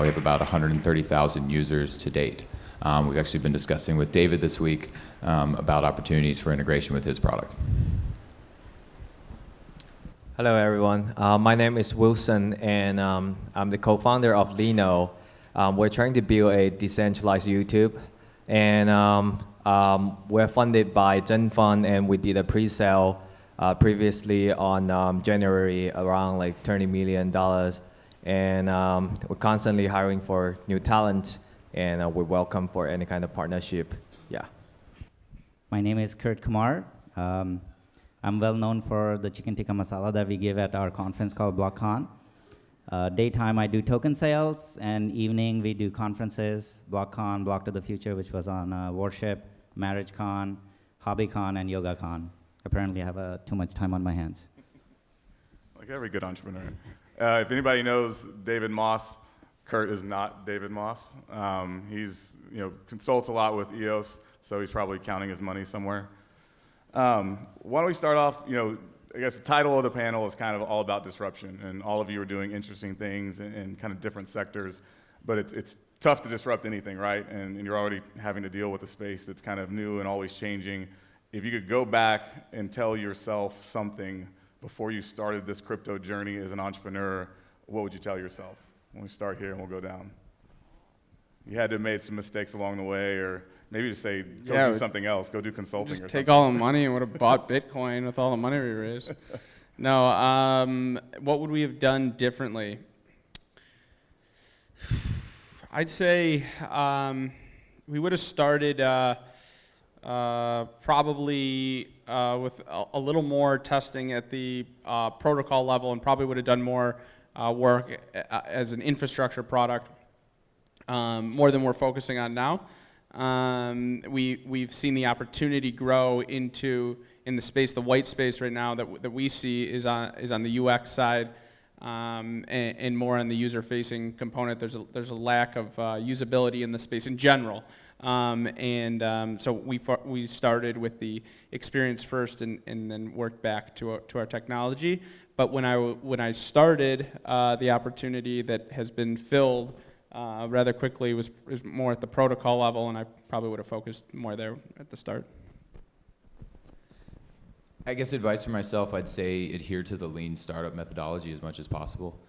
We have about 130,000 users to date. We've actually been discussing with David this week about opportunities for integration with his product. Hello, everyone. My name is Wilson, and I'm the co-founder of Lino. We're trying to build a decentralized YouTube, and we're funded by Gen Fund, and we did a pre-sale previously on January around like $30 million. And we're constantly hiring for new talent, and we're welcome for any kind of partnership. Yeah. My name is Kurt Kumar. I'm well known for the chicken tikka masala that we give at our conference called BlockCon. Daytime I do token sales, and evening we do conferences, BlockCon, Block to the Future, which was on Worship, MarriageCon, HobbyCon, and YogaCon. Apparently I have too much time on my hands. Like every good entrepreneur. If anybody knows David Moss, Kurt is not David Moss. He's consults a lot with EOS, so he's probably counting his money somewhere. Why don't we start off, I guess the title of the panel is kind of all about disruption, and all of you are doing interesting things in kind of different sectors, but it's tough to disrupt anything, right? And you're already having to deal with a space that's kind of new and always changing. If you could go back and tell yourself something before you started this crypto journey as an entrepreneur, what would you tell yourself? When we start here and we'll go down. You had to have made some mistakes along the way, or maybe just say, go do something else, go do consulting just or take something. all the money and would have bought Bitcoin with all the money we raised. No, what would we have done differently? I'd say we would have started probably with a little more testing at the protocol level, and probably would have done more work as an infrastructure product, more than we're focusing on now. We've seen the opportunity grow in the space, the white space right now that we see is on the UX side, and more on the user-facing component. There's a lack of usability in the space in general, so we started with the experience first, and then worked back to our technology. But when I started, the opportunity that has been filled rather quickly was more at the protocol level, and I probably would have focused more there at the start. I guess advice for myself, I'd say adhere to the lean startup methodology as much as possible.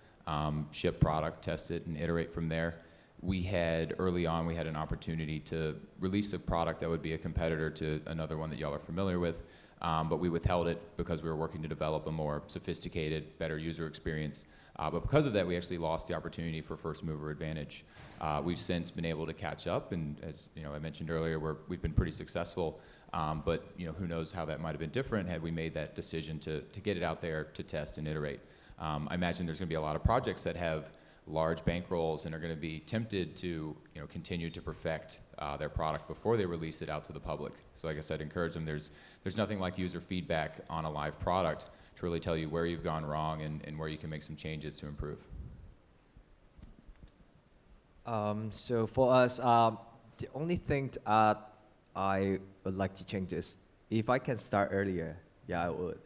Ship product, test it, and iterate from there. Early on, we had an opportunity to release a product that would be a competitor to another one that y'all are familiar with, but we withheld it because we were working to develop a more sophisticated, better user experience. But because of that, we actually lost the opportunity for first mover advantage. We've since been able to catch up, and as I mentioned earlier, we've been pretty successful. But who knows how that might have been different had we made that decision to get it out there to test and iterate. I imagine there's going to be a lot of projects that have large bankrolls and are going to be tempted to continue to perfect their product before they release it out to the public. So I guess I'd encourage them. There's nothing like user feedback on a live product to really tell you where you've gone wrong and where you can make some changes to improve. So for us, the only thing I would like to change is if I can start earlier, I would.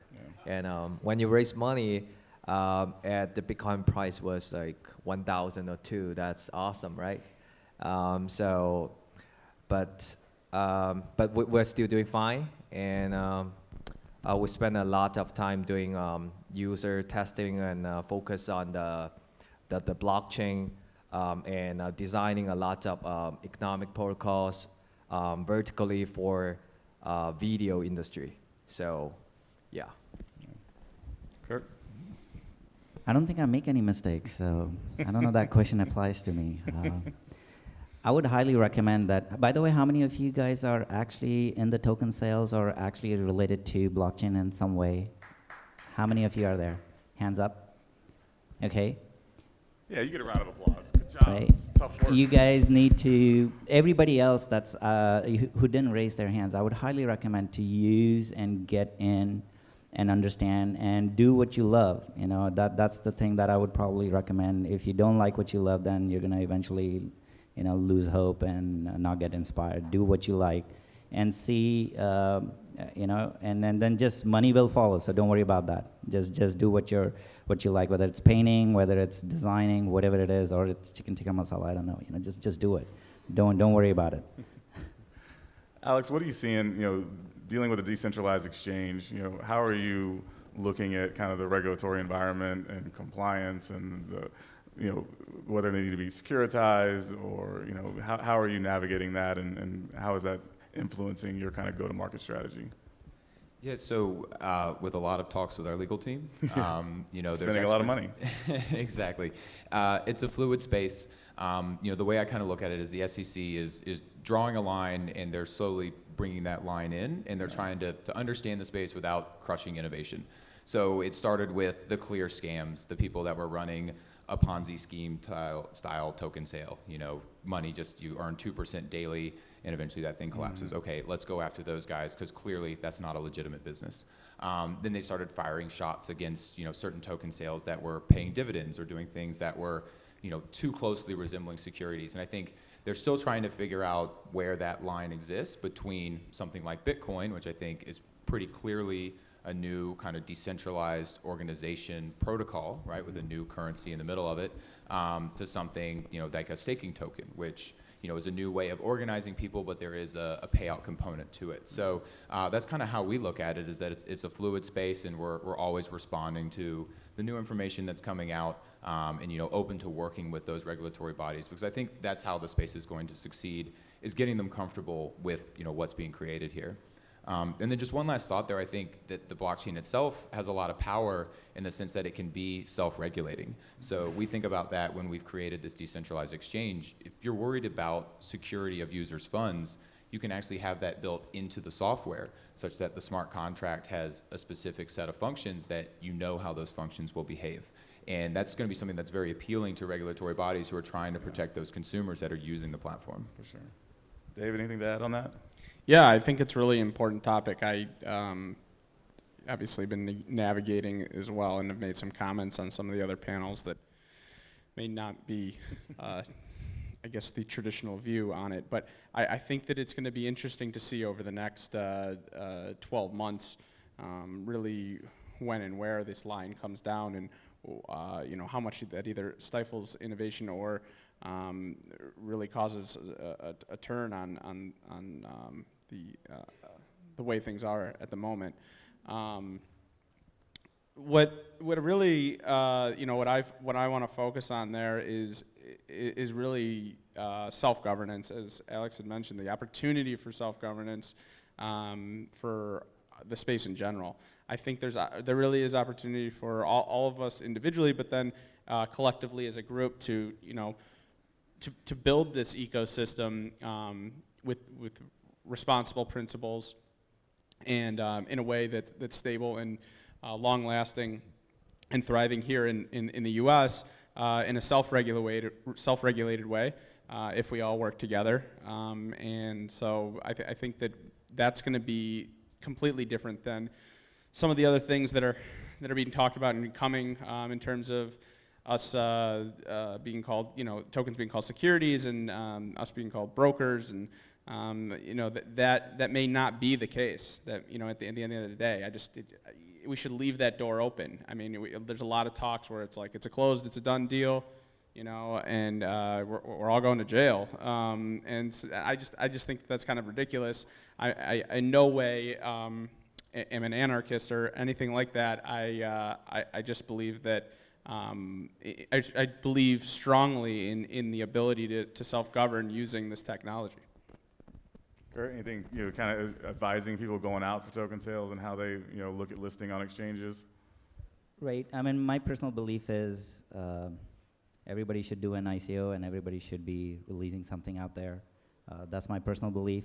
Yeah. And when you raise money, at the Bitcoin price was like 1,000 or 2, that's awesome, right? But we're still doing fine, and we spend a lot of time doing user testing and focus on the blockchain, and designing a lot of economic protocols vertically for video industry. So, yeah. Kurt? I don't think I make any mistakes, so I don't know that question applies to me. I would highly recommend that. By the way, how many of you guys are actually in the token sales or actually related to blockchain in some way? How many of you are there? Hands up. Okay. Yeah, you get a round of applause. Good job. Right. It's tough work. You guys need to, everybody else that's who didn't raise their hands, I would highly recommend to use and get in and understand and do what you love. That's the thing that I would probably recommend. If you don't like what you love, then you're gonna eventually lose hope and not get inspired. Do what you like, and see, and then just money will follow. So don't worry about that. Just do what you like, whether it's painting, whether it's designing, whatever it is, or it's chicken tikka masala. I don't know. Just do it. Don't worry about it. Alex, what are you seeing, dealing with a decentralized exchange? How are you looking at kind of the regulatory environment and compliance and whether they need to be securitized or, how are you navigating that and how is that influencing your kind of go-to-market strategy? Yeah, so with a lot of talks with our legal team, there's spending a lot of money. Exactly. It's a fluid space. The way I kind of look at it is the SEC is drawing a line and they're slowly bringing that line in and they're trying to understand the space without crushing innovation. So it started with the clear scams, the people that were running a Ponzi scheme style token sale. Money you earn 2% daily and eventually that thing collapses. Mm-hmm. Okay, let's go after those guys because clearly that's not a legitimate business. Then they started firing shots against certain token sales that were paying dividends or doing things that were too closely resembling securities. And I think they're still trying to figure out where that line exists between something like Bitcoin, which I think is pretty clearly a new kind of decentralized organization protocol, right, with a new currency in the middle of it, to something, like a staking token, which, is a new way of organizing people, but there is a payout component to it. So that's kind of how we look at it, is that it's a fluid space, and we're always responding to the new information that's coming out, and open to working with those regulatory bodies, because I think that's how the space is going to succeed, is getting them comfortable with what's being created here. And then just one last thought there, I think that the blockchain itself has a lot of power in the sense that it can be self-regulating. So we think about that when we've created this decentralized exchange. If you're worried about security of users' funds, you can actually have that built into the software such that the smart contract has a specific set of functions that how those functions will behave. And that's going to be something that's very appealing to regulatory bodies who are trying to protect those consumers that are using the platform. For sure. David, anything to add on that? Yeah, I think it's a really important topic. I obviously been navigating as well and have made some comments on some of the other panels that may not be, I guess, the traditional view on it. But I think that it's going to be interesting to see over the next 12 months really when and where this line comes down and how much that either stifles innovation or really causes a turn on the way things are at the moment. What really what I want to focus on there is really self-governance, as Alex had mentioned, the opportunity for self-governance for the space in general. I think there really is opportunity for all of us individually, but then collectively as a group to build this ecosystem with responsible principles and in a way that's stable and long-lasting and thriving here in the U.S. In a self-regulated way if we all work together. And so I think that's going to be completely different than some of the other things that are being talked about and coming in terms of us being called, tokens being called securities and us being called brokers, and that may not be the case. That at the end of the day, we should leave that door open. I mean, there's a lot of talks where it's like it's a done deal, and we're all going to jail. And so I just think that's kind of ridiculous. I in no way am an anarchist or anything like that. I just believe that. I believe strongly in the ability to self-govern using this technology. Kurt, anything, kind of advising people going out for token sales and how they, look at listing on exchanges? Right. I mean, my personal belief is everybody should do an ICO and everybody should be releasing something out there. That's my personal belief.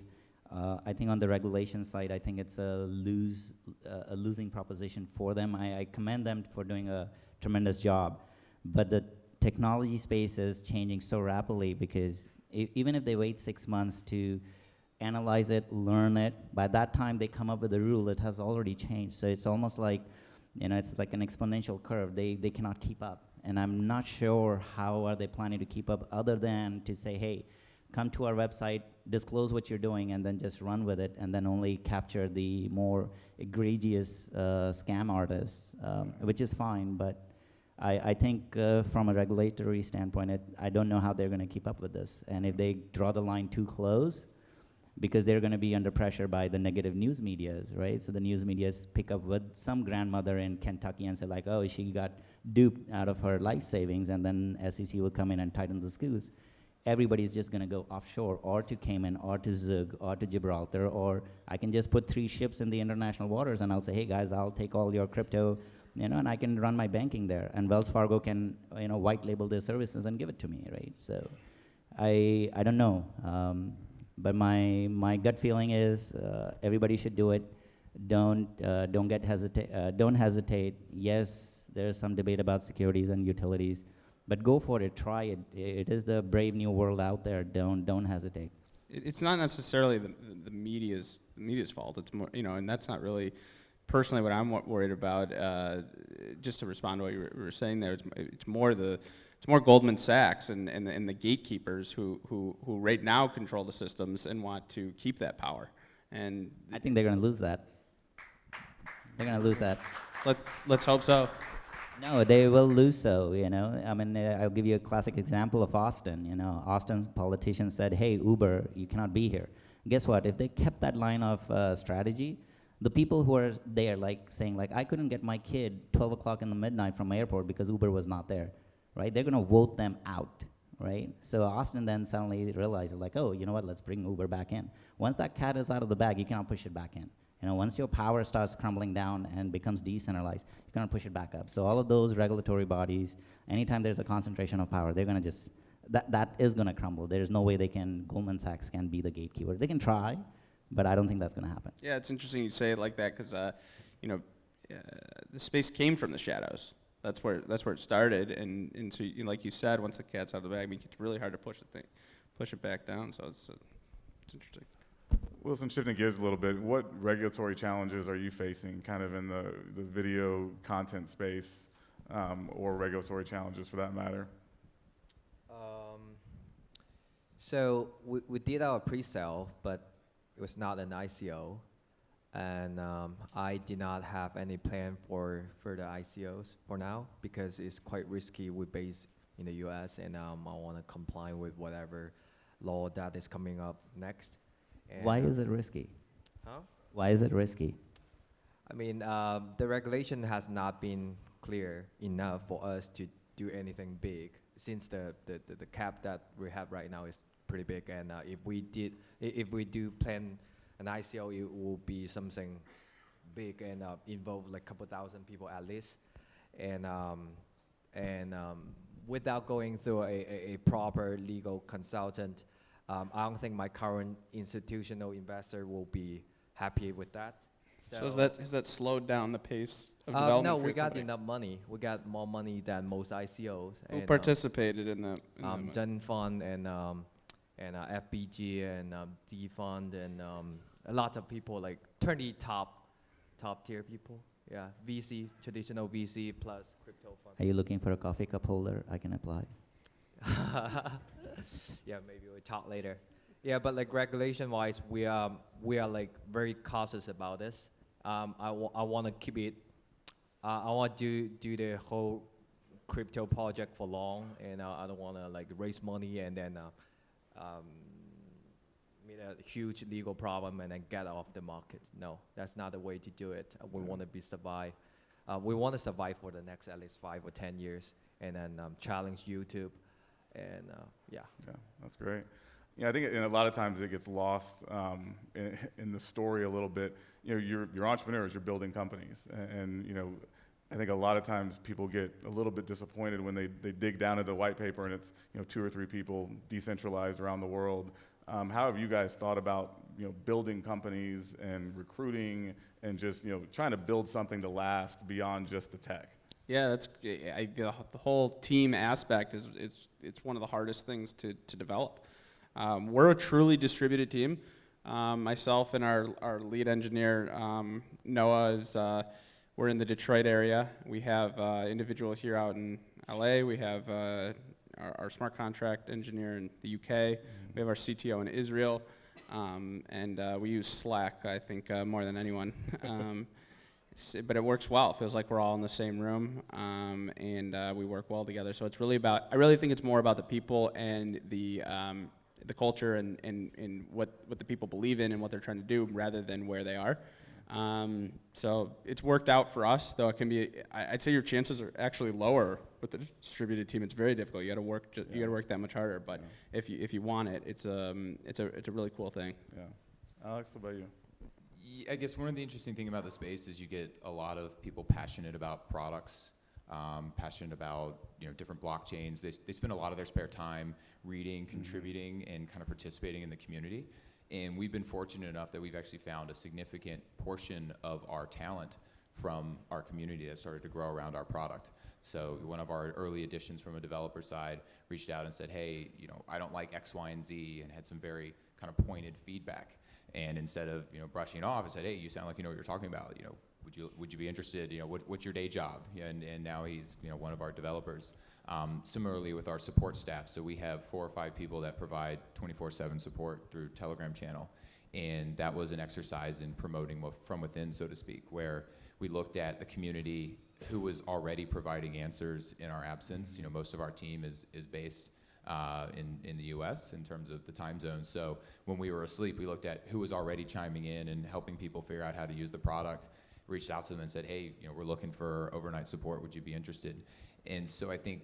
I think on the regulation side, I think it's a losing proposition for them. I commend them for doing a tremendous job, but the technology space is changing so rapidly because even if they wait 6 months to analyze it, learn it, by that time they come up with a rule, it has already changed. So it's almost like, it's like an exponential curve. They cannot keep up, and I'm not sure how are they planning to keep up other than to say, hey, come to our website, disclose what you're doing and then just run with it, and then only capture the more egregious scam artists, which is fine. But I think from a regulatory standpoint, I don't know how they're going to keep up with this. And if they draw the line too close, because they're going to be under pressure by the negative news medias, right? So the news medias pick up with some grandmother in Kentucky and say like, oh, she got duped out of her life savings, and then SEC will come in and tighten the screws. Everybody's just going to go offshore, or to Cayman, or to Zug, or to Gibraltar, or I can just put 3 ships in the international waters, and I'll say, hey guys, I'll take all your crypto, and I can run my banking there, and Wells Fargo can, white label their services and give it to me, right? So, I don't know. But my gut feeling is everybody should do it. Don't hesitate. Yes, there's some debate about securities and utilities, but go for it. Try it. It is the brave new world out there. Don't hesitate. It's not necessarily the media's fault. It's more, and that's not really personally what I'm worried about. Just to respond to what you were saying there, it's more Goldman Sachs and the gatekeepers who right now control the systems and want to keep that power. And I think they're going to lose that. They're going to lose that. Let's hope so. No, they will lose so, I mean, I'll give you a classic example of Austin. Austin's politicians said, hey, Uber, you cannot be here. Guess what? If they kept that line of strategy, the people who are there, like, saying, like, I couldn't get my kid 12 o'clock in the midnight from airport because Uber was not there, right? They're going to vote them out, right? So Austin then suddenly realized, like, oh, you know what? Let's bring Uber back in. Once that cat is out of the bag, you cannot push it back in. Once your power starts crumbling down and becomes decentralized, you cannot push it back up. So all of those regulatory bodies, anytime there's a concentration of power, they're going to just, that is going to crumble. There's no way Goldman Sachs can be the gatekeeper. They can try, but I don't think that's going to happen. Yeah, it's interesting you say it like that because, the space came from the shadows. That's where it started, and so like you said, once the cat's out of the bag, it's really hard to push it back down. So it's interesting. Wilson, shifting gears a little bit, what regulatory challenges are you facing kind of in the video content space, or regulatory challenges for that matter? So we did our pre-sale, but it was not an ICO. And I did not have any plan for further ICOs for now because it's quite risky. We're based in the US, and I want to comply with whatever law that is coming up next. And Why is it risky? Huh? Why is it risky? I mean, the regulation has not been clear enough for us to do anything big, since the cap that we have right now is pretty big. And if we do plan an ICO, it will be something big and involve like a couple thousand people at least. And without going through a proper legal consultant, I don't think my current institutional investor will be happy with that. So has that slowed down the pace of development? No, for we your got company? enough money. We got more money than most ICOs. Who and, participated in that? Gen Fund and FBG and D Fund and a lot of people, like 30 top tier people. Yeah, VC, traditional VC plus crypto fund. Are you looking for a coffee cup holder? I can apply. Yeah, maybe we'll talk later. Yeah, but like regulation-wise, we are like very cautious about this. I want to keep it. I want to do the whole crypto project for long, and I don't want to like raise money and then meet a huge legal problem and then get off the market. No, that's not the way to do it. We want to survive. We want to survive for the next at least 5 or 10 years, and then challenge YouTube. And yeah, that's great. Yeah, I think a lot of times it gets lost in the story a little bit. You're entrepreneurs, you're building companies, and I think a lot of times people get a little bit disappointed when they dig down into the white paper and it's 2 or 3 people decentralized around the world. How have you guys thought about building companies and recruiting and just trying to build something to last beyond just the tech? Yeah, the whole team aspect it's one of the hardest things to develop. We're a truly distributed team. Myself and our lead engineer, Noah, we're in the Detroit area. We have an individual here out in LA. We have our smart contract engineer in the UK. We have our CTO in Israel. and we use Slack, I think, more than anyone. But it works well. It feels like we're all in the same room, and we work well together. So it's really about, I really think it's more about the people and the culture and what the people believe in and what they're trying to do rather than where they are. So it's worked out for us, though it can be, I'd say your chances are actually lower with the distributed team. It's very difficult. You got to work. You got to work that much harder. But if you want it, it's a really cool thing. Yeah. Alex, what about you? I guess one of the interesting thing about the space is you get a lot of people passionate about products, passionate about different blockchains. They spend a lot of their spare time reading, contributing, and kind of participating in the community. And we've been fortunate enough that we've actually found a significant portion of our talent from our community that started to grow around our product. So one of our early additions from a developer side reached out and said, hey, I don't like X, Y, and Z, and had some very kind of pointed feedback. And instead of brushing it off, I said, hey, you sound like you know what you're talking about. Would you be interested? What's your day job? And now he's one of our developers. Similarly with our support staff, so we have 4 or 5 people that provide 24/7 support through Telegram channel, and that was an exercise in promoting from within, so to speak, where we looked at the community who was already providing answers in our absence. Most of our team is based in the U.S. in terms of the time zone. So when we were asleep, we looked at who was already chiming in and helping people figure out how to use the product. Reached out to them and said, hey, we're looking for overnight support. Would you be interested? And so I think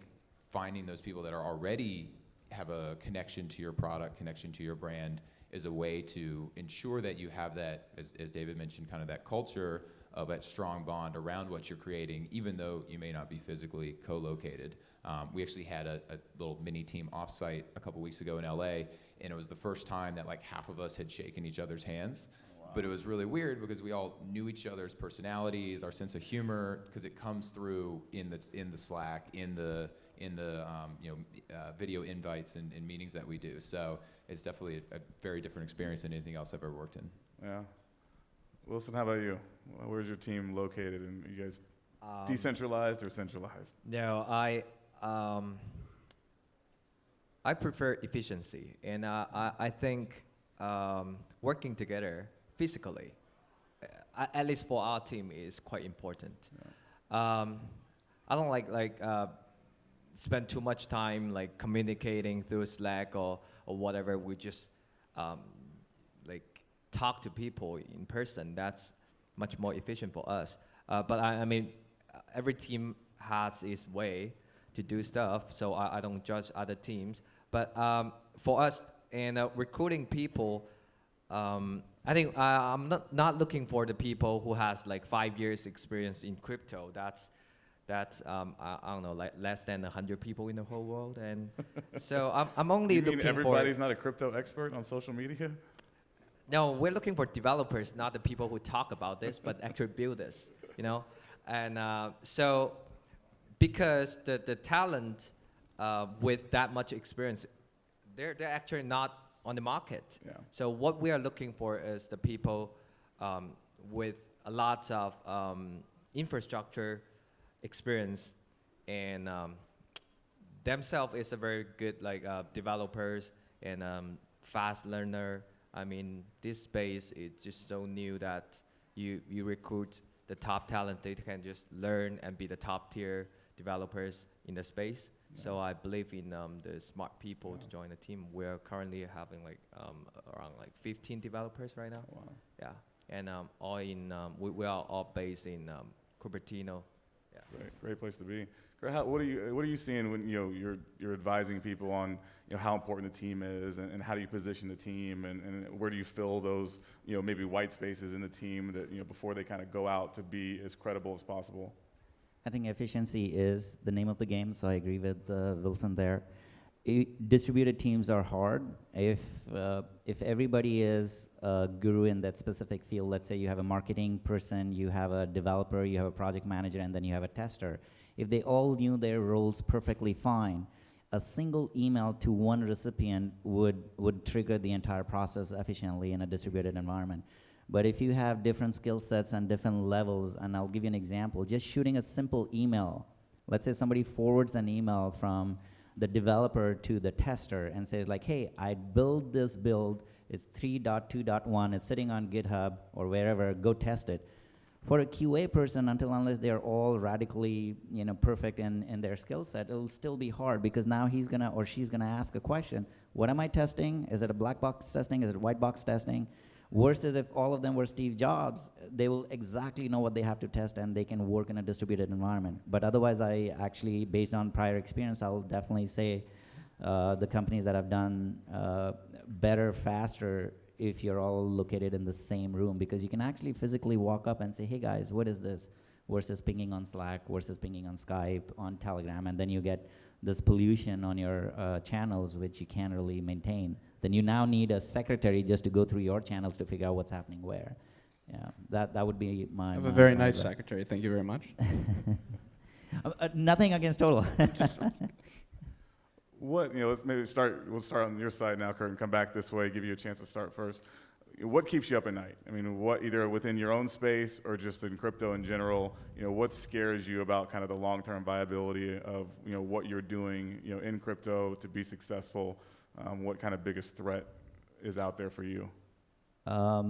finding those people that are already have a connection to your product, connection to your brand, is a way to ensure that you have that, as David mentioned, kind of that culture of that strong bond around what you're creating, even though you may not be physically co-located. We actually had a little mini team offsite a couple weeks ago in LA, and it was the first time that like half of us had shaken each other's hands. But it was really weird because we all knew each other's personalities, our sense of humor, because it comes through in the Slack, in the video invites and meetings that we do. So it's definitely a very different experience than anything else I've ever worked in. Yeah. Wilson, how about you? Where's your team located? And you guys decentralized or centralized? No, I prefer efficiency, and I think working together physically, at least for our team, is quite important. Yeah. I don't like spend too much time like communicating through Slack or whatever. We just like talk to people in person. That's much more efficient for us. But I mean, every team has its way to do stuff, so I don't judge other teams. But for us and recruiting people, I think I'm not looking for the people who has like 5 years experience in crypto. That's I don't know, like less than 100 people in the whole world, and so I'm only looking for. Everybody's not a crypto expert on social media? No, we're looking for developers, not the people who talk about this, but actually build this, And so because the talent with that much experience, they're actually not on the market. Yeah. So what we are looking for is the people with a lot of infrastructure experience, and themselves is a very good like developers and fast learner. I mean, this space is just so new that you recruit the top talent. They can just learn and be the top tier developers in the space. Yeah. So I believe in the smart people to join the team. We're currently having like around like 15 developers right now. Wow. Yeah, and all in we are all based in Cupertino. Yeah. Great place to be. What are you seeing when you're advising people on how important the team is, and how do you position the team, and where do you fill those maybe white spaces in the team that before they kind of go out to be as credible as possible? I think efficiency is the name of the game, so I agree with Wilson there. Distributed teams are hard. If everybody is a guru in that specific field, let's say you have a marketing person, you have a developer, you have a project manager, and then you have a tester. If they all knew their roles perfectly fine, a single email to one recipient would trigger the entire process efficiently in a distributed environment. But if you have different skill sets and different levels, and I'll give you an example, just shooting a simple email. Let's say somebody forwards an email from the developer to the tester and says like, hey, I built this build It's 3.2.1. It's sitting on GitHub or wherever. Go test it. For a QA person, unless they're all radically, perfect in their skill set, it'll still be hard because now he's gonna or she's gonna ask a question. What am I testing? Is it a black box testing? Is it white box testing? Versus if all of them were Steve Jobs, they will exactly know what they have to test and they can work in a distributed environment. But otherwise, I actually, based on prior experience, I'll definitely say the companies that have done better, faster, if you're all located in the same room, because you can actually physically walk up and say, hey guys, what is this? Versus pinging on Slack, versus pinging on Skype, on Telegram, and then you get this pollution on your channels, which you can't really maintain. Then you now need a secretary just to go through your channels to figure out what's happening where. Yeah, that would be my. I have a very nice secretary. Thank you very much. Nothing against Totle. Let's maybe start. We'll start on your side now, Kurt, and come back this way. Give you a chance to start first. What keeps you up at night? I mean, what either within your own space or just in crypto in general? What scares you about kind of the long-term viability of what you're doing in crypto to be successful? What kind of biggest threat is out there for you? I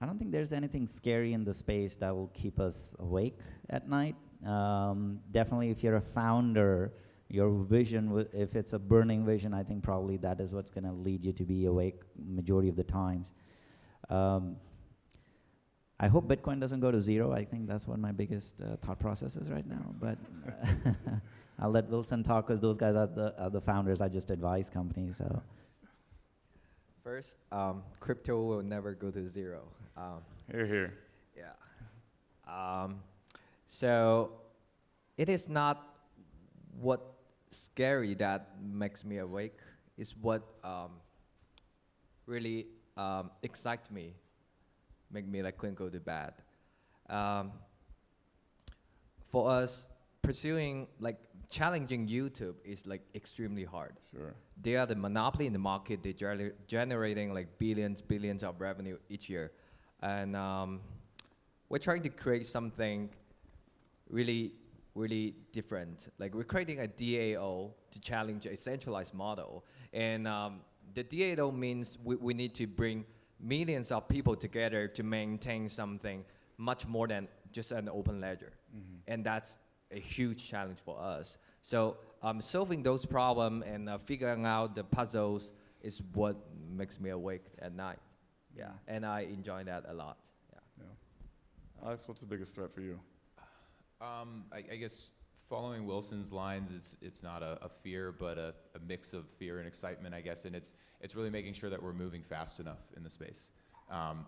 don't think there's anything scary in the space that will keep us awake at night. Definitely, if you're a founder, your vision, if it's a burning vision, I think probably that is what's going to lead you to be awake majority of the times. I hope Bitcoin doesn't go to zero. I think that's what my biggest thought process is right now. But I'll let Wilson talk because those guys are the founders. I just advise companies. So First, crypto will never go to zero. Hear, hear. Yeah. So it is not what scary that makes me awake. It's what really excites me, make me like couldn't go to bed. For us, pursuing like challenging YouTube is like extremely hard. Sure. They are the monopoly in the market. They're generating like billions of revenue each year. And we're trying to create something really different. Like we're creating a DAO to challenge a centralized model. And the DAO means we need to bring millions of people together to maintain something much more than just an open ledger. Mm-hmm. And that's a huge challenge for us. So solving those problems and figuring out the puzzles is what makes me awake at night. Yeah, and I enjoy that a lot. Yeah. Alex, what's the biggest threat for you? I guess following Wilson's lines, it's not a fear, but a mix of fear and excitement, I guess, and it's really making sure that we're moving fast enough in the space.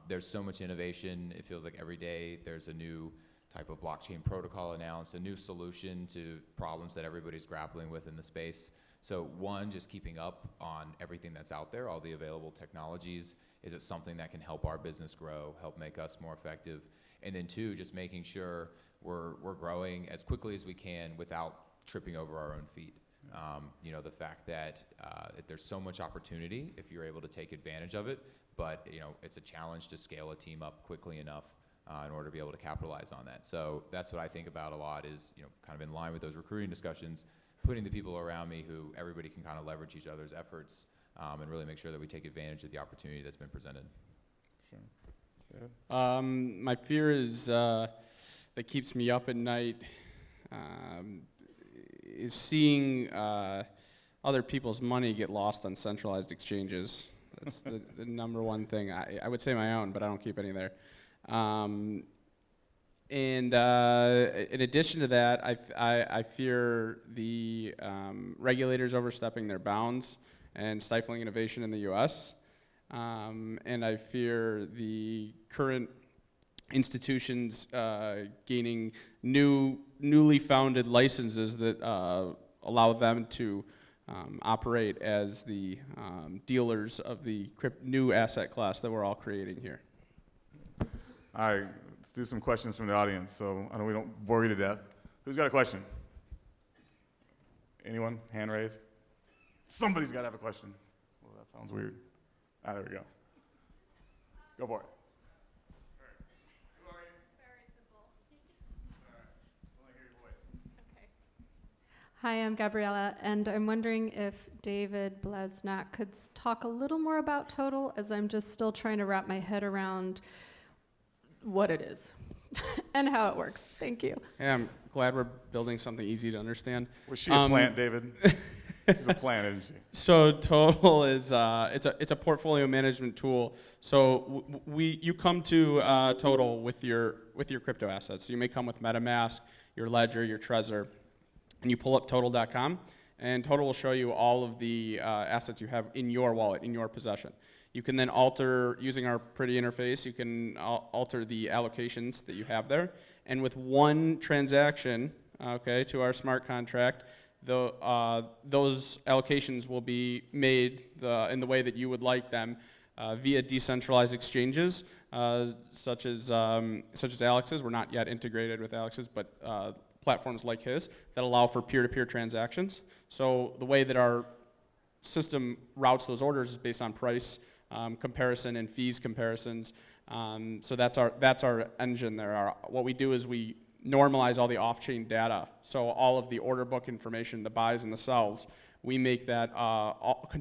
There's so much innovation. It feels like every day there's a new type of blockchain protocol announced, a new solution to problems that everybody's grappling with in the space. So one, just keeping up on everything that's out there, all the available technologies. Is it something that can help our business grow, help make us more effective? And then two, just making sure we're growing as quickly as we can without tripping over our own feet. The fact that there's so much opportunity if you're able to take advantage of it, but it's a challenge to scale a team up quickly enough in order to be able to capitalize on that. So that's what I think about a lot is, kind of in line with those recruiting discussions, putting the people around me who everybody can kind of leverage each other's efforts and really make sure that we take advantage of the opportunity that's been presented. Sure. My fear is that keeps me up at night is seeing other people's money get lost on centralized exchanges. That's the number one thing. I would say my own, but I don't keep any there. And in addition to that, I fear the regulators overstepping their bounds and stifling innovation in the U.S. And I fear the current institutions gaining newly founded licenses that allow them to operate as the dealers of the new asset class that we're all creating here. All right, let's do some questions from the audience so we don't bore you to death. Who's got a question? Anyone? Hand raised? Somebody's got to have a question. Well, that sounds weird. There we go. Go for it. All right. Who are you? Very simple. All right. I want to hear your voice. Okay. Hi, I'm Gabriella, and I'm wondering if David Bleznak could talk a little more about Totle, as I'm just still trying to wrap my head around what it is and how it works. Thank you. Yeah, I'm glad we're building something easy to understand. Was she a plant, David? She's a plant, isn't she? So Totle is it's a portfolio management tool. So you come to Totle with your crypto assets. So you may come with MetaMask, your Ledger, your Trezor, and you pull up Totle.com, and Totle will show you all of the assets you have in your wallet, in your possession. You can then alter, using our pretty interface, you can alter the allocations that you have there. And with one transaction, okay, to our smart contract, those allocations will be made in the way that you would like them via decentralized exchanges, such as Alex's. We're not yet integrated with Alex's, but platforms like his that allow for peer-to-peer transactions. So the way that our system routes those orders is based on price comparison and fees comparisons. So that's our engine there. What we do is we normalize all the off-chain data. So all of the order book information, the buys and the sells, we make that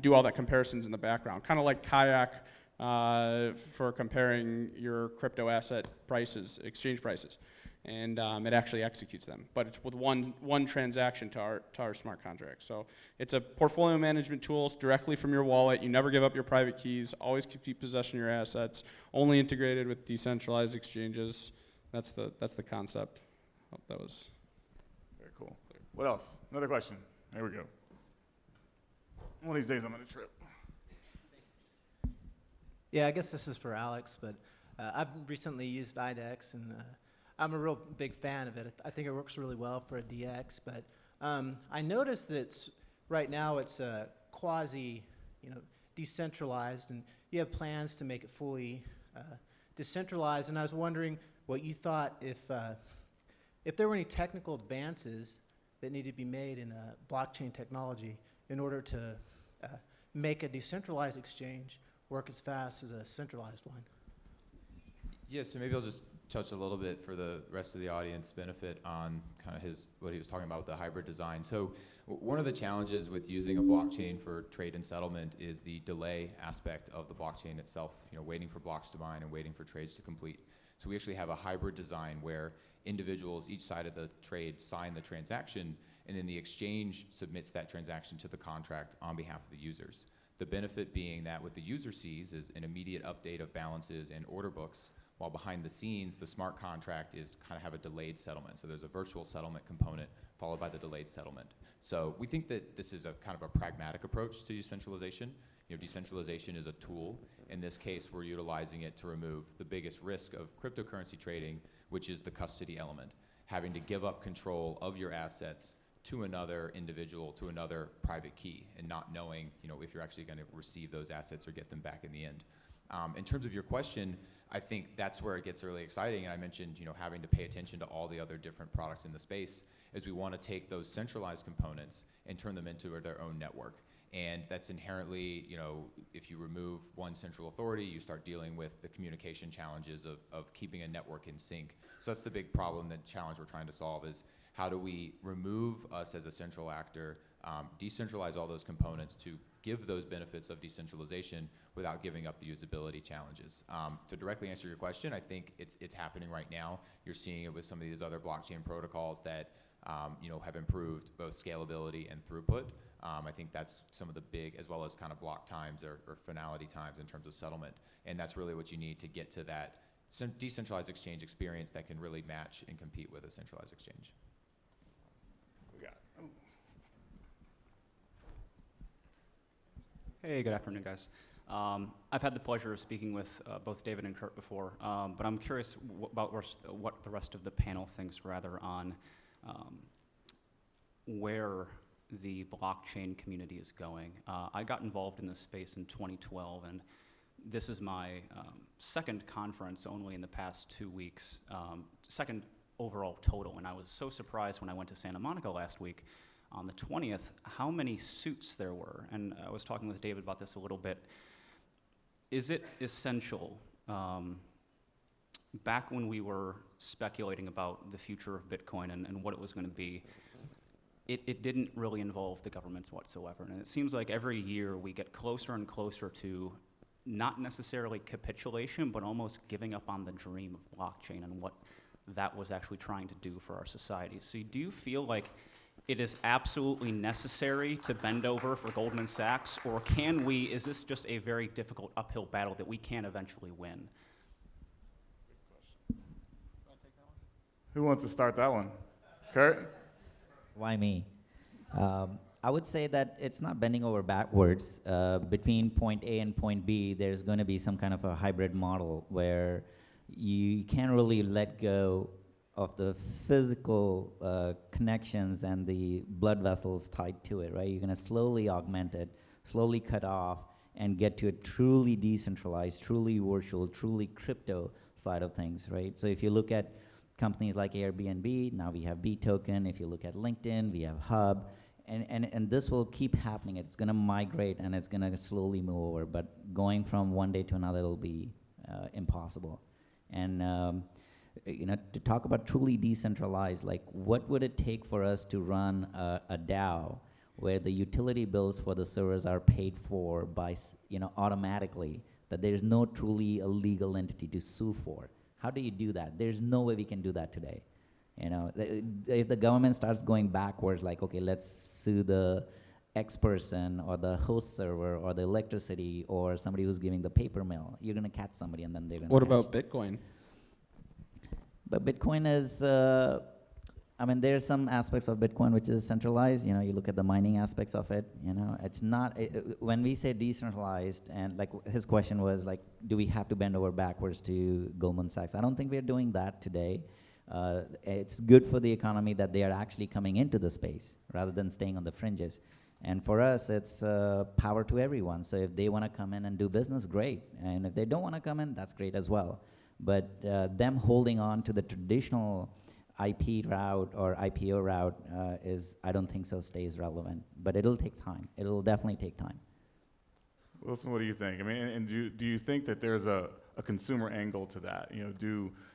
do all that comparisons in the background, kind of like Kayak for comparing your crypto asset prices, exchange prices. And it actually executes them. But it's with one transaction to our smart contract. So it's a portfolio management tool directly from your wallet. You never give up your private keys. Always keep possession of your assets. Only integrated with decentralized exchanges. That's the concept. Hope that was Very cool. What else? Another question. There we go. One of these days I'm on a trip. Yeah, I guess this is for Alex, but I've recently used IDEX, and I'm a real big fan of it. I think it works really well for a DX, but I noticed that right now it's quasi, decentralized, and you have plans to make it fully decentralized. And I was wondering what you thought if there were any technical advances that need to be made in blockchain technology in order to make a decentralized exchange work as fast as a centralized one. Yeah, so maybe I'll just touch a little bit for the rest of the audience benefit on kind of what he was talking about with the hybrid design. So one of the challenges with using a blockchain for trade and settlement is the delay aspect of the blockchain itself, waiting for blocks to mine and waiting for trades to complete. So we actually have a hybrid design where individuals, each side of the trade, sign the transaction, and then the exchange submits that transaction to the contract on behalf of the users. The benefit being that what the user sees is an immediate update of balances and order books, while behind the scenes, the smart contract is kind of have a delayed settlement. So there's a virtual settlement component followed by the delayed settlement. So we think that this is a kind of a pragmatic approach to decentralization. Decentralization is a tool. In this case, we're utilizing it to remove the biggest risk of cryptocurrency trading, which is the custody element, having to give up control of your assets to another individual, to another private key, and not knowing, if you're actually going to receive those assets or get them back in the end. In terms of your question, I think that's where it gets really exciting. And I mentioned, having to pay attention to all the other different products in the space, as we want to take those centralized components and turn them into their own network. And that's inherently, if you remove one central authority, you start dealing with the communication challenges of keeping a network in sync. So that's the big problem, the challenge we're trying to solve is how do we remove us as a central actor, decentralize all those components to give those benefits of decentralization without giving up the usability challenges. To directly answer your question, I think it's happening right now. You're seeing it with some of these other blockchain protocols that have improved both scalability and throughput. I think that's some of the big, as well as kind of block times or finality times in terms of settlement. And that's really what you need to get to that decentralized exchange experience that can really match and compete with a centralized exchange. We got Hey, good afternoon, guys. I've had the pleasure of speaking with both David and Kurt before, but I'm curious about what the rest of the panel thinks rather on where the blockchain community is going. I got involved in this space in 2012, and this is my second conference only in the past 2 weeks, second overall total, and I was so surprised when I went to Santa Monica last week on the 20th, how many suits there were. And I was talking with David about this a little bit. Is it essential, back when we were speculating about the future of Bitcoin and what it was going to be, it didn't really involve the governments whatsoever. And it seems like every year we get closer and closer to not necessarily capitulation, but almost giving up on the dream of blockchain and what that was actually trying to do for our society. So do you feel like it is absolutely necessary to bend over for Goldman Sachs, or is this just a very difficult uphill battle that we can eventually win? Who wants to start that one? Kurt? Why me? I would say that it's not bending over backwards. Between point A and point B, there's going to be some kind of a hybrid model where you can't really let go of the physical connections and the blood vessels tied to it, right? You're going to slowly augment it, slowly cut off, and get to a truly decentralized, truly virtual, truly crypto side of things, right? So if you look at companies like Airbnb, now we have B-Token. If you look at LinkedIn, we have Hub. And this will keep happening. It's going to migrate, and it's going to slowly move over. But going from one day to another will be impossible. And to talk about truly decentralized, like what would it take for us to run a DAO where the utility bills for the servers are paid for by automatically, that there's no truly a legal entity to sue for? How do you do that? There's no way we can do that today. If the government starts going backwards, like, okay, let's sue the X person or the host server or the electricity or somebody who's giving the paper mill, you're going to catch somebody and then they're going to What about Bitcoin? But Bitcoin is, there's some aspects of Bitcoin which is centralized. You look at the mining aspects of it. It's not, when we say decentralized, and like his question was like, do we have to bend over backwards to Goldman Sachs? I don't think we're doing that today. It's good for the economy that they are actually coming into the space rather than staying on the fringes. And for us, it's power to everyone. So if they want to come in and do business, great. And if they don't want to come in, that's great as well. But them holding on to the traditional IP route or IPO route I don't think so, stays relevant. But it'll take time. It'll definitely take time. Wilson, what do you think? And do you think that there's a consumer angle to that?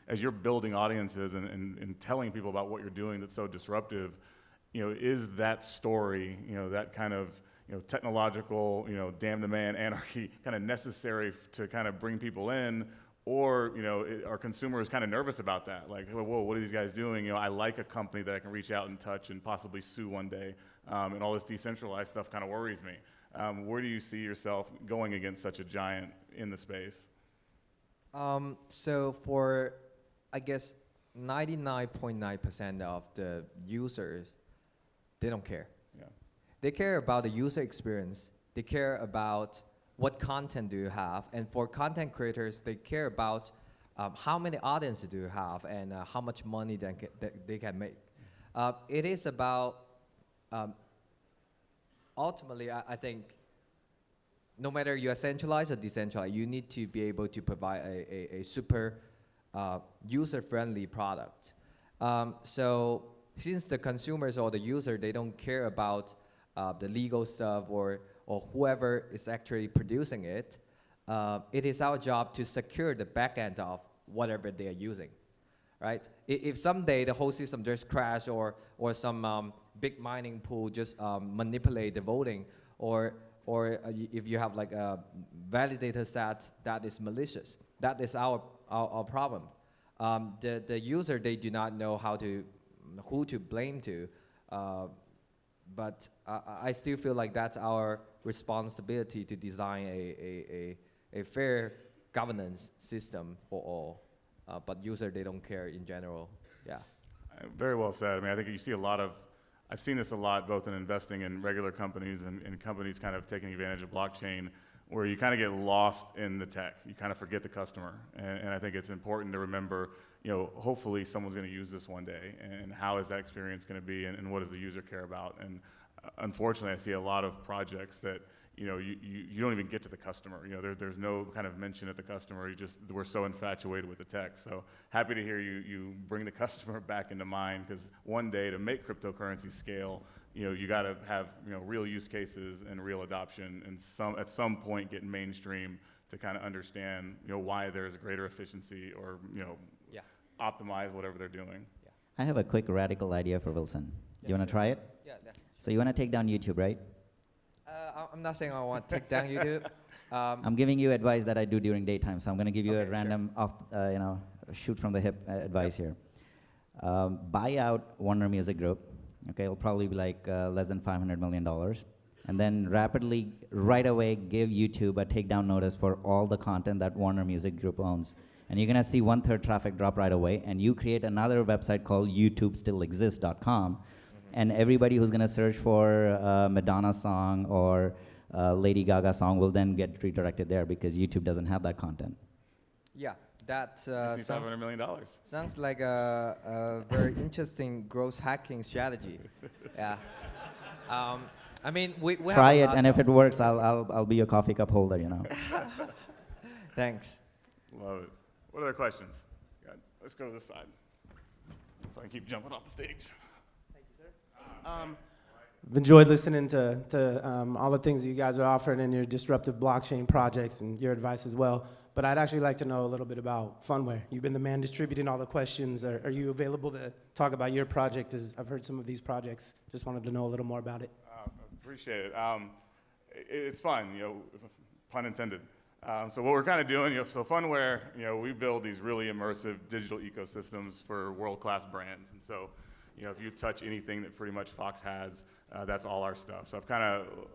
As you're building audiences and telling people about what you're doing that's so disruptive, is that story, that kind of technological, damn the man anarchy kind of necessary to kind of bring people in? Or, are consumers kind of nervous about that? Like, whoa, what are these guys doing? I like a company that I can reach out and touch and possibly sue one day. And all this decentralized stuff kind of worries me. Where do you see yourself going against such a giant in the space? So for, I guess, 99.9% of the users, they don't care. Yeah. They care about the user experience. They care about what content do you have, and for content creators, they care about how many audiences do you have and how much money they can make. It is about, ultimately, I think, no matter you're centralized or decentralized, you need to be able to provide a super user-friendly product. So since the consumers or the user, they don't care about the legal stuff or whoever is actually producing it, it is our job to secure the back end of whatever they are using, right? If someday the whole system just crash or some big mining pool just manipulate the voting, or if you have like a validator set that is malicious, that is our problem. The user, they do not know who to blame to, but I still feel like that's our responsibility to design a fair governance system for all. But user, they don't care in general. Yeah. Very well said. I think you see I've seen this a lot, both in investing in regular companies and companies kind of taking advantage of blockchain, where you kind of get lost in the tech. You kind of forget the customer. And I think it's important to remember, hopefully someone's going to use this one day, and how is that experience going to be, and what does the user care about? And unfortunately, I see a lot of projects that, you don't even get to the customer. There's no kind of mention of the customer. We're so infatuated with the tech. So happy to hear you bring the customer back into mind, because one day to make cryptocurrency scale, you got to have real use cases and real adoption, and at some point get mainstream to kind of understand why there's greater efficiency or optimize whatever they're doing. I have a quick radical idea for Wilson. Do you want to try it? Yeah, definitely. So you want to take down YouTube, right? I'm not saying I want to take down YouTube. I'm giving you advice that I do during daytime, so I'm going to give you a random shoot from the hip advice here. Buy out Warner Music Group. Okay, it'll probably be like less than $500 million. And then rapidly, right away, give YouTube a takedown notice for all the content that Warner Music Group owns. And you're going to see 1/3 traffic drop right away. And you create another website called YouTubeStillExists.com. And everybody who's going to search for a Madonna song or a Lady Gaga song will then get redirected there because YouTube doesn't have that content. Yeah, that Just need $500 million. sounds like a very interesting growth hacking strategy. Yeah. I mean, we Try have it, a lot and if of- it works, I'll be your coffee cup holder, you know. Thanks. Love it. What other questions? Let's go to this side so I can keep jumping off the stage. I've enjoyed listening to all the things you guys are offering in your disruptive blockchain projects and your advice as well. But I'd actually like to know a little bit about Phunware. You've been the man distributing all the questions. Are you available to talk about your project? As I've heard some of these projects. Just wanted to know a little more about it. Appreciate it. It's fun, pun intended. So what we're kind of doing, so Phunware, we build these really immersive digital ecosystems for world-class brands. And so, if you touch anything that pretty much Fox has, that's all our stuff. So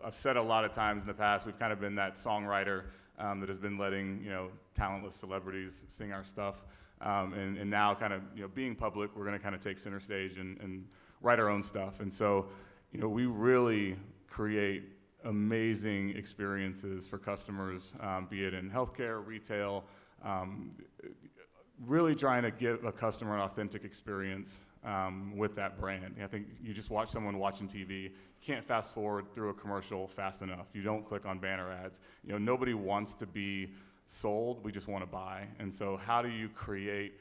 I've said a lot of times in the past, we've kind of been that songwriter that has been letting, talentless celebrities sing our stuff. And now kind of, being public, we're going to kind of take center stage and write our own stuff. And so, we really create amazing experiences for customers, be it in healthcare, retail, really trying to give a customer an authentic experience with that brand. I think you just watch someone watching TV, you can't fast forward through a commercial fast enough. You don't click on banner ads. Nobody wants to be sold, we just want to buy. And so how do you create,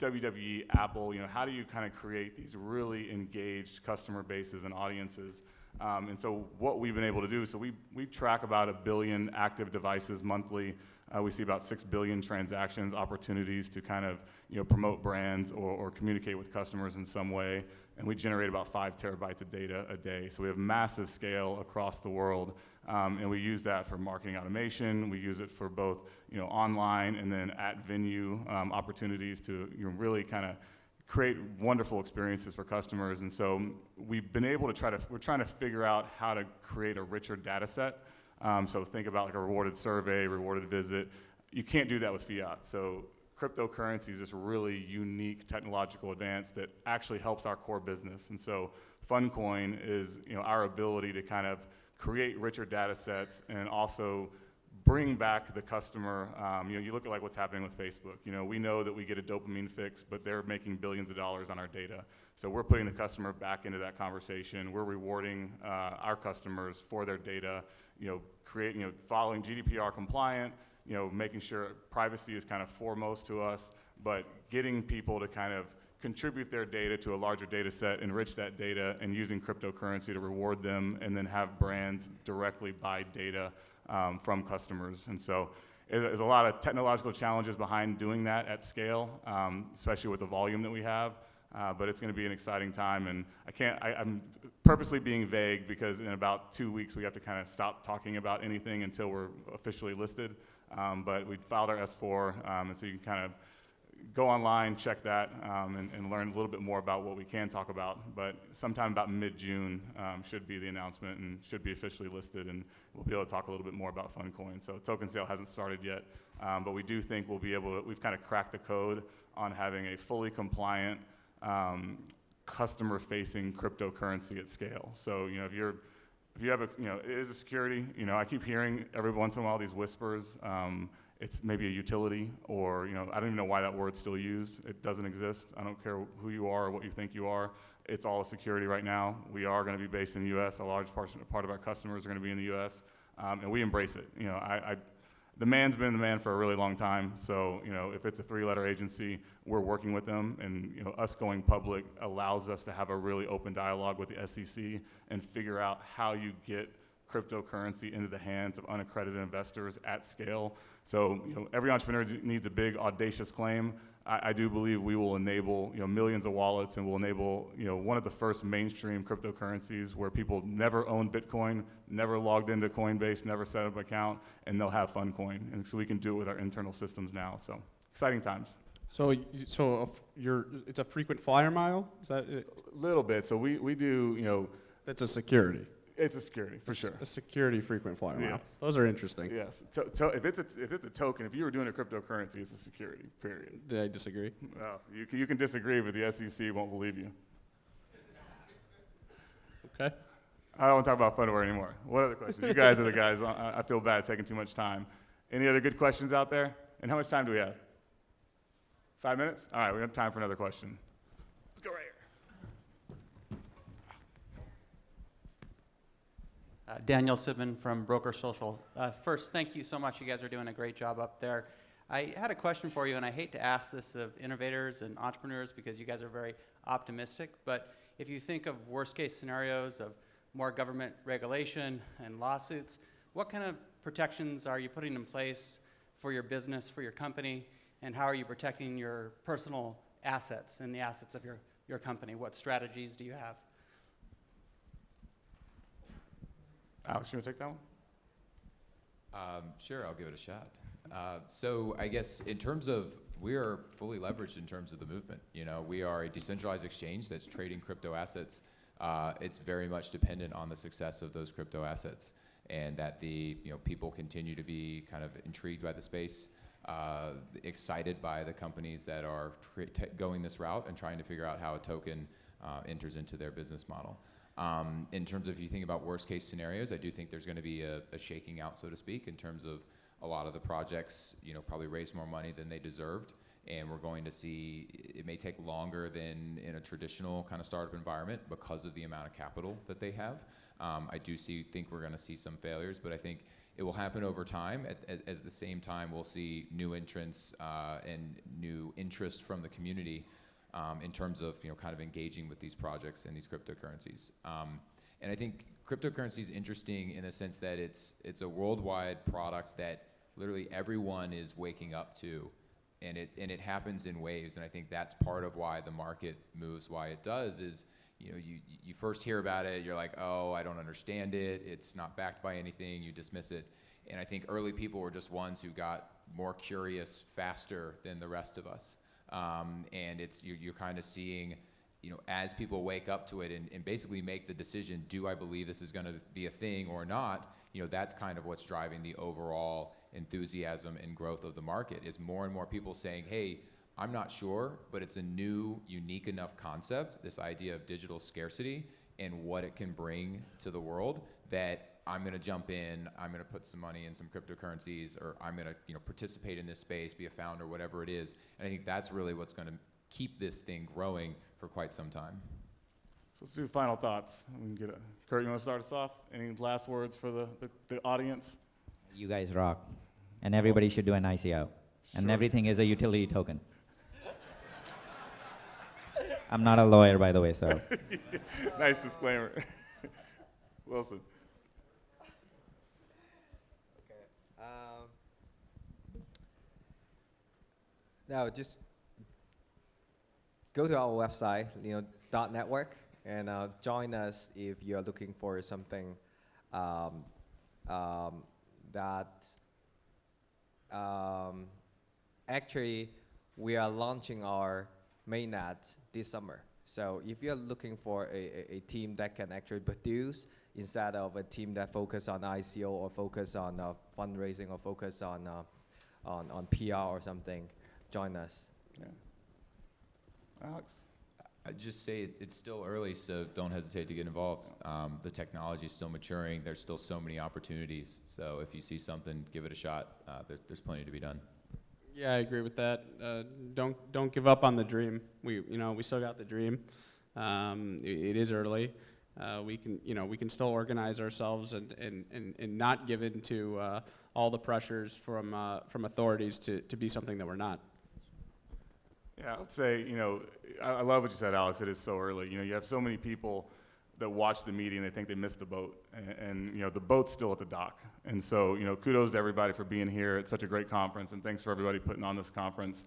WWE, Apple, how do you kind of create these really engaged customer bases and audiences? And so what we've been able to do, so we track about 1 billion active devices monthly. We see about 6 billion transactions, opportunities to kind of promote brands or communicate with customers in some way. And we generate about 5 terabytes of data a day. So we have massive scale across the world. And we use that for marketing automation. We use it for both online and then at venue opportunities to really kind of create wonderful experiences for customers. And so we've been able to we're trying to figure out how to create a richer data set. So think about like a rewarded survey, rewarded visit. You can't do that with fiat. So cryptocurrency is this really unique technological advance that actually helps our core business. And so Funcoin is our ability to kind of create richer data sets and also bring back the customer. You look at like what's happening with Facebook. We know that we get a dopamine fix, but they're making billions of dollars on our data. So we're putting the customer back into that conversation. We're rewarding our customers for their data. Following GDPR compliant. Making sure privacy is kind of foremost to us, but getting people to kind of contribute their data to a larger data set, enrich that data, and using cryptocurrency to reward them, and then have brands directly buy data from customers. And so there's a lot of technological challenges behind doing that at scale, especially with the volume that we have. But it's going to be an exciting time, and I'm purposely being vague because in about 2 weeks we have to kind of stop talking about anything until we're officially listed. But we filed our S4, and so you can kind of go online, check that, and learn a little bit more about what we can talk about. But sometime about mid-June should be the announcement and should be officially listed, and we'll be able to talk a little bit more about Funcoin. So token sale hasn't started yet, but we do think we'll be able to, we've kind of cracked the code on having a fully compliant customer-facing cryptocurrency at scale. So if you have it is a security. I keep hearing every once in a while these whispers. It's maybe a utility, or I don't even know why that word's still used. It doesn't exist. I don't care who you are or what you think you are. It's all a security right now. We are going to be based in the U.S. A large part of our customers are going to be in the U.S. And we embrace it. The man's been the man for a really long time, so if it's a 3-letter agency, we're working with them, and us going public allows us to have a really open dialogue with the SEC and figure out how you get cryptocurrency into the hands of unaccredited investors at scale. So every entrepreneur needs a big audacious claim. I do believe we will enable millions of wallets, and will enable one of the first mainstream cryptocurrencies where people never owned Bitcoin, never logged into Coinbase, never set up an account, and they'll have Phuncoin. And so we can do it with our internal systems now. So exciting times. So it's a frequent flyer mile? Is that it? A little bit. So we do That's a security. it's a security for sure. A security frequent flyer mile. Yes. Those are interesting. Yes. If it's a token, if you were doing a cryptocurrency, it's a security. Period. Did I disagree? Well, you can disagree, but the SEC won't believe you. Okay. I don't want to talk about Phunware anymore. What other questions? You guys are the guys. I feel bad taking too much time. Any other good questions out there? And how much time do we have? 5 minutes? All right, we have time for another question. Let's go right here. Daniel Sidman from Broker Social. First, thank you so much. You guys are doing a great job up there. I had a question for you, and I hate to ask this of innovators and entrepreneurs because you guys are very optimistic, but if you think of worst case scenarios of more government regulation and lawsuits, what kind of protections are you putting in place for your business, for your company, and how are you protecting your personal assets and the assets of your company? What strategies do you have? Alex, you want to take that one? Sure, I'll give it a shot. So I guess in terms of, we are fully leveraged in terms of the movement. We are a decentralized exchange that's trading crypto assets. It's very much dependent on the success of those crypto assets, and that the people continue to be kind of intrigued by the space, excited by the companies that are going this route and trying to figure out how a token enters into their business model. In terms of, if you think about worst case scenarios, I do think there's going to be a shaking out, so to speak, in terms of a lot of the projects, probably raised more money than they deserved, and we're going to see it may take longer than in a traditional kind of startup environment because of the amount of capital that they have. I do think we're going to see some failures, but I think it will happen over time. At the same time, we'll see new entrants and new interest from the community in terms of kind of engaging with these projects and these cryptocurrencies. And I think cryptocurrency is interesting in the sense that it's a worldwide product that literally everyone is waking up to, and it happens in waves. And I think that's part of why the market moves, why it does, is you first hear about it, you're like, oh, I don't understand it, it's not backed by anything, you dismiss it. And I think early people were just ones who got more curious faster than the rest of us. And you're kind of seeing, as people wake up to it and basically make the decision, do I believe this is going to be a thing or not? That's kind of what's driving the overall enthusiasm and growth of the market, is more and more people saying, hey, I'm not sure, but it's a new, unique enough concept, this idea of digital scarcity and what it can bring to the world, that I'm going to jump in, I'm going to put some money in some cryptocurrencies, or I'm going to participate in this space, be a founder, whatever it is. And I think that's really what's going to keep this thing growing for quite some time. So let's do final thoughts. We can Kurt, you want to start us off? Any last words for the audience? You guys rock. And everybody should do an ICO. And Sure. everything is a utility token. I'm not a lawyer, by the way, so. Nice disclaimer. Wilson. Now, just go to our website, Lino Network, and join us if you're looking for something that actually we are launching our mainnet this summer. So if you're looking for a team that can actually produce instead of a team that focus on ICO or focus on fundraising or focus on PR or something, join us. Yeah. Alex? I'd just say it's still early, so don't hesitate to get involved. The technology is still maturing. There's still so many opportunities. So if you see something, give it a shot. There's plenty to be done. Yeah, I agree with that. Don't give up on the dream. We still got the dream. It is early. We can still organize ourselves and not give in to all the pressures from authorities to be something that we're not. Yeah, I would say, I love what you said, Alex. It is so early. You have so many people that watch the meeting, they think they missed the boat, and you know, the boat's still at the dock. And so, you know, kudos to everybody for being here. It's such a great conference, and thanks for everybody putting on this conference.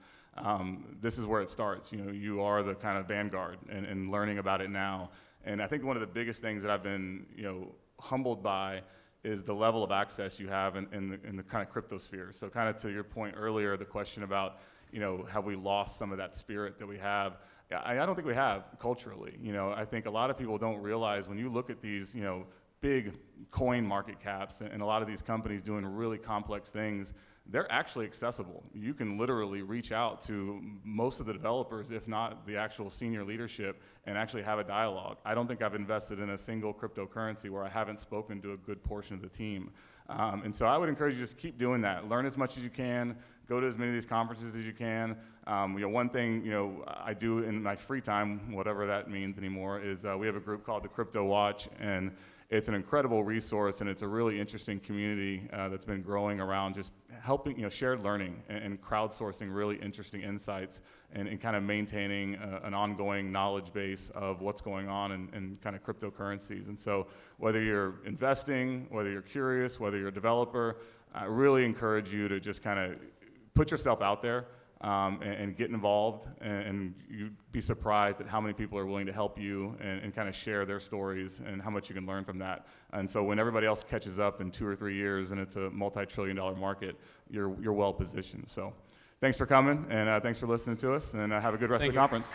This is where it starts. You know, you are the kind of vanguard and learning about it now. And I think one of the biggest things that I've been, you know, humbled by is the level of access you have in the kind of crypto sphere. So kind of to your point earlier, the question about, you know, have we lost some of that spirit that we have? I don't think we have culturally. You know, I think a lot of people don't realize when you look at these, you know, big coin market caps and a lot of these companies doing really complex things, they're actually accessible. You can literally reach out to most of the developers, if not the actual senior leadership, and actually have a dialogue. I don't think I've invested in a single cryptocurrency where I haven't spoken to a good portion of the team. And so I would encourage you to just keep doing that. Learn as much as you can. Go to as many of these conferences as you can. You know, one thing, you know, I do in my free time, whatever that means anymore, is we have a group called the Crypto Watch, and it's an incredible resource, and it's a really interesting community that's been growing around just helping, you know, shared learning and crowdsourcing really interesting insights and kind of maintaining an ongoing knowledge base of what's going on in kind of cryptocurrencies. And so whether you're investing, whether you're curious, whether you're a developer, I really encourage you to just kind of put yourself out there and get involved, and you'd be surprised at how many people are willing to help you and kind of share their stories and how much you can learn from that. And so when everybody else catches up in 2 or 3 years and it's a multi-trillion-dollar market, you're well positioned. So thanks for coming, and thanks for listening to us, and have a good rest of the conference.